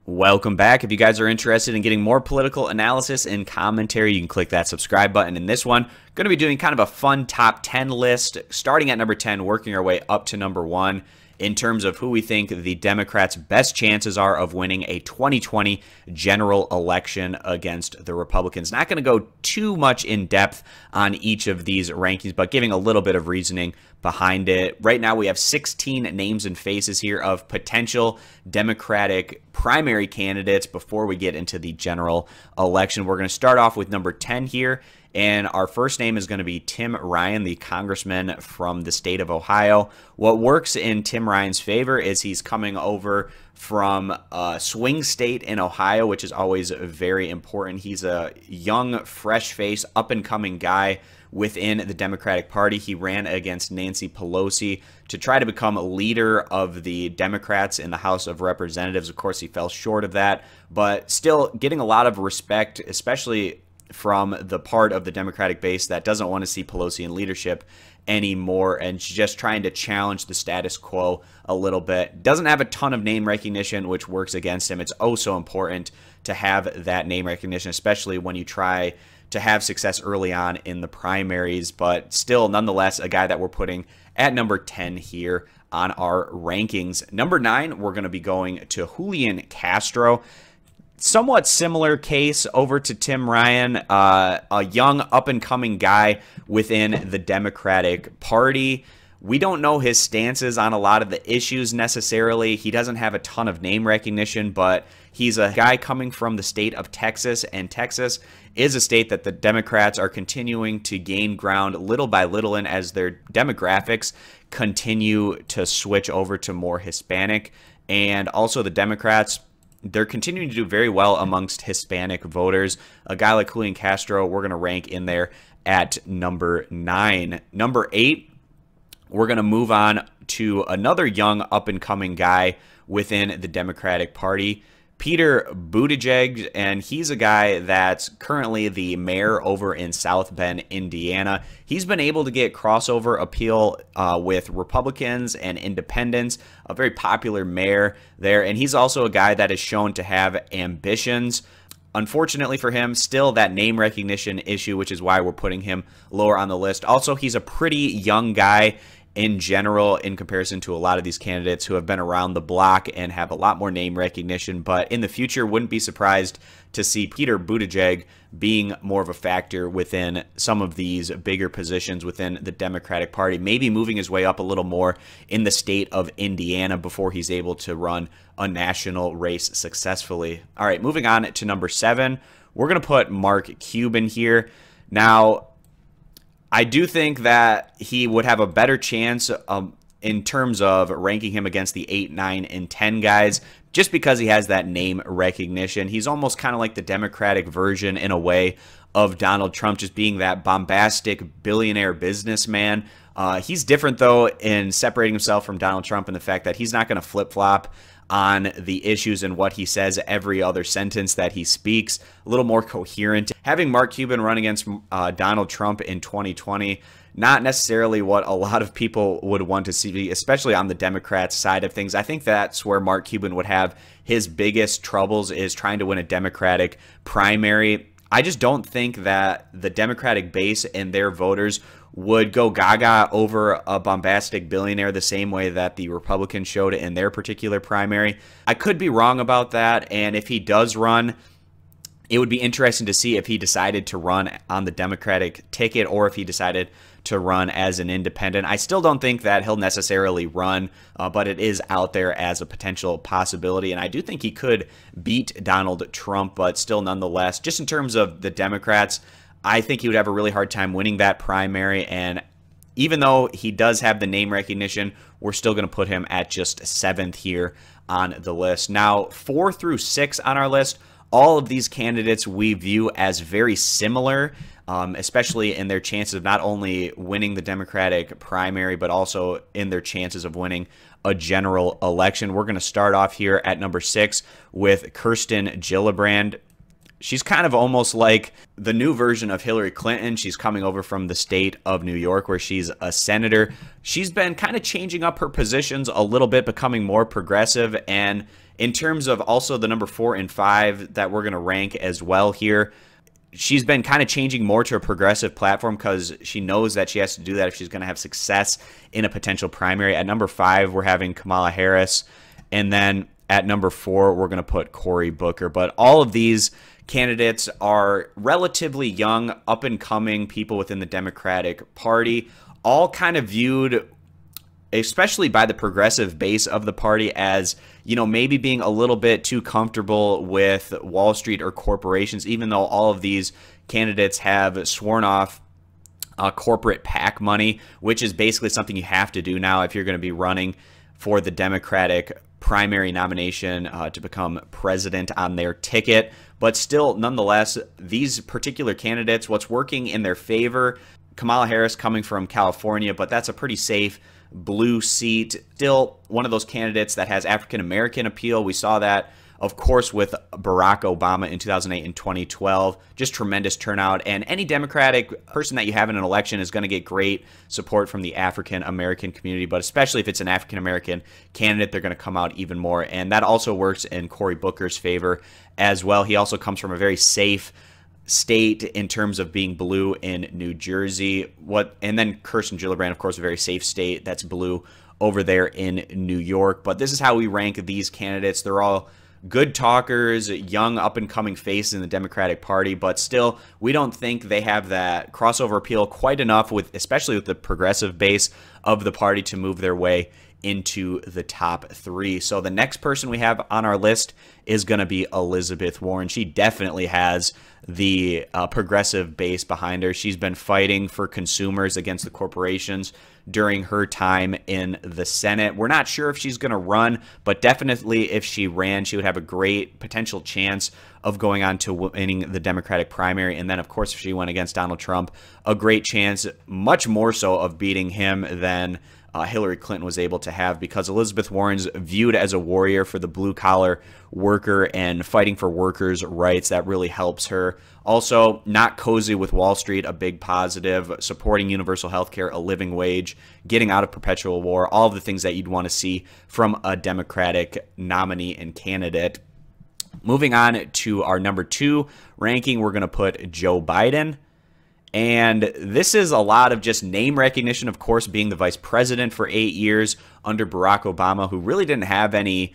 Welcome back. If you guys are interested in getting more political analysis and commentary, you can click that subscribe button. In this one, going to be doing kind of a fun top 10 list, starting at number 10, working our way up to number 1 in terms of who we think the Democrats' best chances are of winning a 2020 general election against the Republicans. Not going to go too much in depth on each of these rankings, but giving a little bit of reasoning behind it. Right now, we have 16 names and faces here of potential Democratic primary candidates before we get into the general election. We're going to start off with number 10 here. And our first name is going to be Tim Ryan, the congressman from the state of Ohio. What works in Tim Ryan's favor is he's coming over from a swing state in Ohio, which is always very important. He's a young, fresh face, up-and-coming guy within the Democratic Party. He ran against Nancy Pelosi to try to become a leader of the Democrats in the House of Representatives. Of course, he fell short of that, but still getting a lot of respect, especially from the part of the Democratic base that doesn't want to see Pelosi in leadership anymore and just trying to challenge the status quo a little bit. Doesn't have a ton of name recognition, which works against him. It's oh so important to have that name recognition, especially when you try to have success early on in the primaries, but still, nonetheless, a guy that we're putting at number 10 here on our rankings. Number 9, we're going to be going to Julian Castro. Somewhat similar case over to Tim Ryan, a young up-and-coming guy within the Democratic Party. We don't know his stances on a lot of the issues necessarily. He doesn't have a ton of name recognition, but he's a guy coming from the state of Texas, and Texas is a state that the Democrats are continuing to gain ground little by little in as their demographics continue to switch over to more Hispanic. And also the Democrats, they're continuing to do very well amongst Hispanic voters. A guy like Julian Castro, we're going to rank in there at number 9. Number 8, we're going to move on to another young up-and-coming guy within the Democratic Party, Peter Budajegg, and he's a guy that's currently the mayor over in South Bend, Indiana. He's been able to get crossover appeal with Republicans and independents, a very popular mayor there, and he's also a guy that is shown to have ambitions. Unfortunately for him, still that name recognition issue, which is why we're putting him lower on the list. Also, he's a pretty young guy in general in comparison to a lot of these candidates who have been around the block and have a lot more name recognition, but in the future wouldn't be surprised to see Peter Budajegg being more of a factor within some of these bigger positions within the Democratic Party, maybe moving his way up a little more in the state of Indiana before he's able to run a national race successfully. All right, moving on to number 7, we're going to put Mark Cuban here. Now, I do think that he would have a better chance in terms of ranking him against the 8, 9, and 10 guys just because he has that name recognition. He's almost kind of like the Democratic version in a way of Donald Trump, just being that bombastic billionaire businessman. He's different, though, in separating himself from Donald Trump in the fact that he's not going to flip-flop on the issues and what he says every other sentence that he speaks, a little more coherent. Having Mark Cuban run against Donald Trump in 2020, not necessarily what a lot of people would want to see, especially on the Democrats side of things. I think that's where Mark Cuban would have his biggest troubles, is trying to win a Democratic primary. I just don't think that the Democratic base and their voters would go gaga over a bombastic billionaire the same way that the Republicans showed it in their particular primary. I could be wrong about that, and if he does run, it would be interesting to see if he decided to run on the Democratic ticket or if he decided to run as an independent. I still don't think that he'll necessarily run, but it is out there as a potential possibility, and I do think he could beat Donald Trump, but still nonetheless, just in terms of the Democrats, I think he would have a really hard time winning that primary, and even though he does have the name recognition, we're still going to put him at just 7th here on the list. Now, 4 through 6 on our list, all of these candidates we view as very similar, especially in their chances of not only winning the Democratic primary, but also in their chances of winning a general election. We're going to start off here at number 6 with Kirsten Gillibrand. She's kind of almost like the new version of Hillary Clinton. She's coming over from the state of New York where she's a senator. She's been kind of changing up her positions a little bit, becoming more progressive. And in terms of also the number 4 and 5 that we're going to rank as well here, she's been kind of changing more to a progressive platform because she knows that she has to do that if she's going to have success in a potential primary. At number 5, we're having Kamala Harris. And then at number 4, we're going to put Cory Booker. But all of these candidates are relatively young, up-and-coming people within the Democratic Party, all kind of viewed, especially by the progressive base of the party, as, you know, maybe being a little bit too comfortable with Wall Street or corporations, even though all of these candidates have sworn off corporate PAC money, which is basically something you have to do now if you're going to be running for the Democratic primary nomination to become president on their ticket. But still, nonetheless, these particular candidates, what's working in their favor, Kamala Harris coming from California, but that's a pretty safe blue seat. Still one of those candidates that has African-American appeal. We saw that, of course, with Barack Obama in 2008 and 2012. Just tremendous turnout. And any Democratic person that you have in an election is going to get great support from the African-American community. But especially if it's an African-American candidate, they're going to come out even more. And that also works in Cory Booker's favor as well. He also comes from a very safe state in terms of being blue in New Jersey. And then Kirsten Gillibrand, of course, a very safe state that's blue over there in New York. But this is how we rank these candidates. They're all good talkers, young up-and-coming faces in the Democratic Party, but still, we don't think they have that crossover appeal quite enough, especially with the progressive base of the party, to move their way into the top 3. So the next person we have on our list is going to be Elizabeth Warren. She definitely has the progressive base behind her. She's been fighting for consumers against the corporations during her time in the Senate. We're not sure if she's going to run, but definitely if she ran, she would have a great potential chance of going on to winning the Democratic primary. And then, of course, if she went against Donald Trump, a great chance, much more so, of beating him than Hillary Clinton was able to have, because Elizabeth Warren's viewed as a warrior for the blue-collar worker and fighting for workers' rights. That really helps her. Also, not cozy with Wall Street, a big positive, supporting universal health care, a living wage, getting out of perpetual war, all of the things that you'd want to see from a Democratic nominee and candidate. Moving on to our number 2 ranking, we're going to put Joe Biden. And this is a lot of just name recognition, of course, being the vice president for 8 years under Barack Obama, who really didn't have any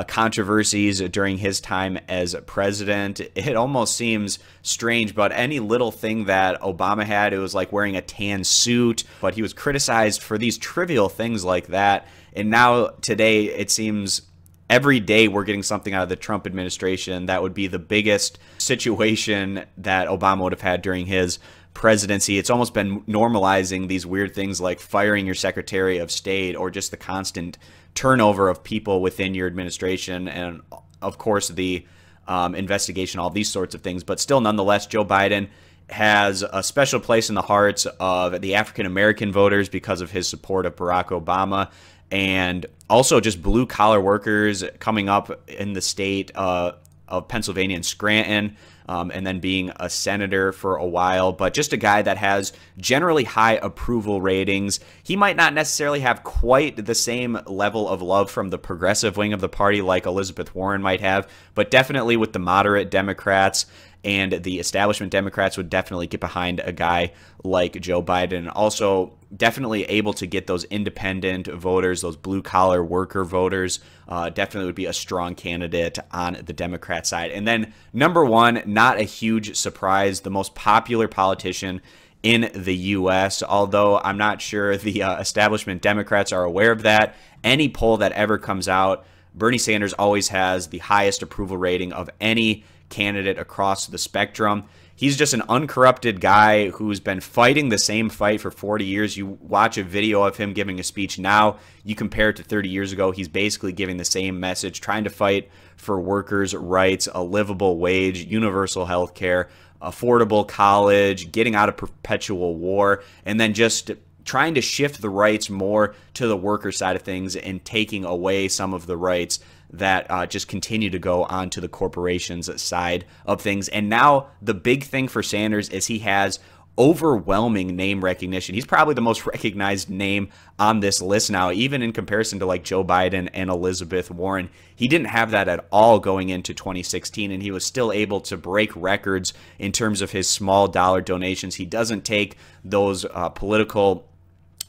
controversies during his time as president. It almost seems strange, but any little thing that Obama had, it was like wearing a tan suit, but he was criticized for these trivial things like that. And now today, it seems every day we're getting something out of the Trump administration that would be the biggest situation that Obama would have had during his presidency. It's almost been normalizing these weird things like firing your Secretary of State, or just the constant turnover of people within your administration, and of course the investigation, all these sorts of things. But still, nonetheless, Joe Biden has a special place in the hearts of the African-American voters because of his support of Barack Obama, and also just blue-collar workers coming up in the state of Pennsylvania and Scranton, and then being a senator for a while, but just a guy that has generally high approval ratings. He might not necessarily have quite the same level of love from the progressive wing of the party like Elizabeth Warren might have, but definitely with the moderate Democrats and the establishment Democrats would definitely get behind a guy like Joe Biden. Also, definitely able to get those independent voters, those blue-collar worker voters. Definitely would be a strong candidate on the Democrat side. And then number 1, not a huge surprise, the most popular politician in the U.S., although I'm not sure the establishment Democrats are aware of that. Any poll that ever comes out, Bernie Sanders always has the highest approval rating of any candidate across the spectrum. He's just an uncorrupted guy who's been fighting the same fight for 40 years. You watch a video of him giving a speech now, you compare it to 30 years ago, he's basically giving the same message, trying to fight for workers' rights, a livable wage, universal health care, affordable college, getting out of perpetual war, and then just trying to shift the rights more to the worker side of things and taking away some of the rights that just continue to go onto the corporations side of things. And now the big thing for Sanders is he has overwhelming name recognition. He's probably the most recognized name on this list now, even in comparison to like Joe Biden and Elizabeth Warren. He didn't have that at all going into 2016, and he was still able to break records in terms of his small dollar donations. He doesn't take those political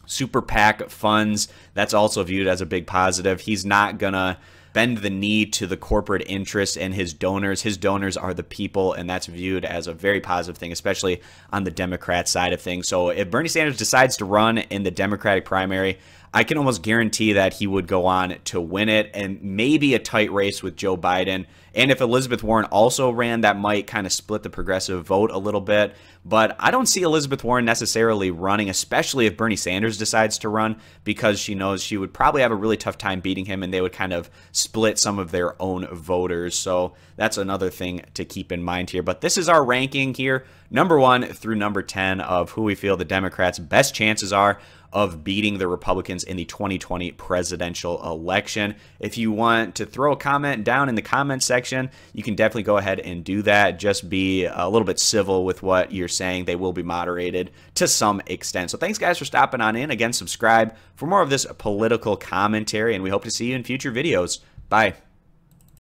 super PAC funds. That's also viewed as a big positive. He's not gonna bend the knee to the corporate interests and his donors. His donors are the people, and that's viewed as a very positive thing, especially on the Democrat side of things. So if Bernie Sanders decides to run in the Democratic primary, I can almost guarantee that he would go on to win it, and maybe a tight race with Joe Biden. And if Elizabeth Warren also ran, that might kind of split the progressive vote a little bit. But I don't see Elizabeth Warren necessarily running, especially if Bernie Sanders decides to run, because she knows she would probably have a really tough time beating him, and they would kind of split some of their own voters. So that's another thing to keep in mind here. But this is our ranking here, number 1 through number 10, of who we feel the Democrats' best chances are of beating the Republicans in the 2020 presidential election. If you want to throw a comment down in the comment section, you can definitely go ahead and do that. Just be a little bit civil with what you're saying. They will be moderated to some extent. So thanks, guys, for stopping on in. Again, subscribe for more of this political commentary, and we hope to see you in future videos. Bye.